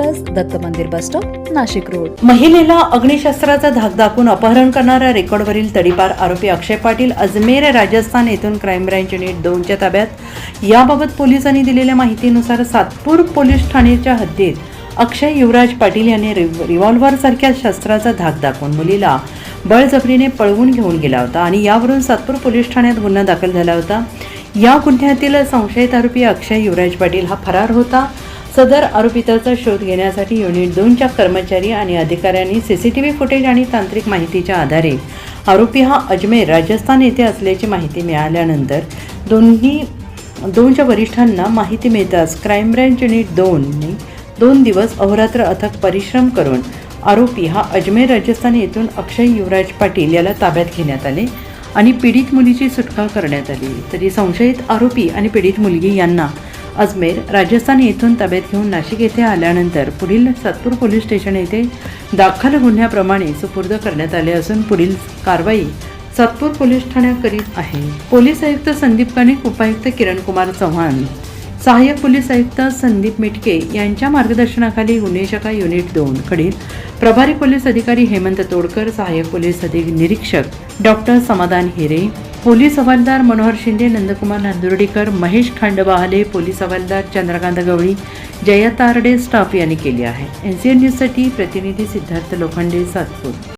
Jewellers, Datta मंदिर bus stop, Nashik road. महिलेला अग्निशस्त्राचा धाक दाखवून अपहरण करणारा रेकॉर्डवरील तडीपार आरोपी अक्षय पाटील अजमेर राजस्थान येथून क्राईम ब्रँच युनिट 2 च्या ताब्यात। याबाबत पोलिसांनी दिलेल्या माहितीनुसार सातपूर पोलीस ठाण्याच्या हद्दीत अक्षय युवराज पाटील यांनी रिव्हॉल्व्हर सारख्या शस्त्राचा धाक दाखवून मुलीला बळजबरीने पळवून घेऊन गेला होता आणि यावरून सातपूर पोलीस ठाण्यात गुन्हा दाखल झाला होता। या गुन्ह्यातील संशयित आरोपी अक्षय युवराज पाटील हा फरार होता। सदर आरोपिताचा शोध घेण्यासाठी युनिट 2 च्या कर्मचारी आणि अधिकाऱ्यांनी सीसीटीव्ही फुटेज आणि तांत्रिक माहितीच्या आधारे आरोपी हा अजमेर राजस्थान येथे असल्याची माहिती मिळाल्यानंतर दोनच्या वरिष्ठांना माहिती मिळताच क्राईम ब्रँच युनिट 2 ने 2 दिवस अहोरात्र अथक परिश्रम करून आरोपी हा अजमेर राजस्थान येथून अक्षय युवराज पाटील याला ताब्यात घेण्यात आले आणि पीडित मुलीची सुटका करण्यात आली। तरी संशयित आरोपी आणि पीडित मुलगी यांना अजमेर राजस्थान येथून ताब्यात घेऊन नाशिक येथे आल्यानंतर पुढील सातपूर पोलीस स्टेशन येथे दाखल गुन्ह्याप्रमाणे सुपूर्द करण्यात आले असून पुढील कारवाई सातपूर पोलीस ठाण्यात करीत आहे। पोलीस आयुक्त संदीप कानिक, उपायुक्त किरण कुमार चव्हाण, सहाय्यक पोलीस आयुक्त संदीप मिटके यांच्या मार्गदर्शनाखाली गुन्हे शाखा युनिट 2 कडील प्रभारी पोलीस अधिकारी हेमंत तोडकर, सहाय्यक पोलीस निरीक्षक डॉक्टर समाधान हिरे, पोलीस हवालदार मनोहर शिंदे, नंदकुमार नांदुर्डीकर, महेश खांडबहाले, पोलीस हवालदार चंद्रकांत गवळी, जया तारडे स्टाफ यांनी केली आहे। NCN न्यूजसाठी प्रतिनिधी सिद्धार्थ लोखंडे, सातपूर।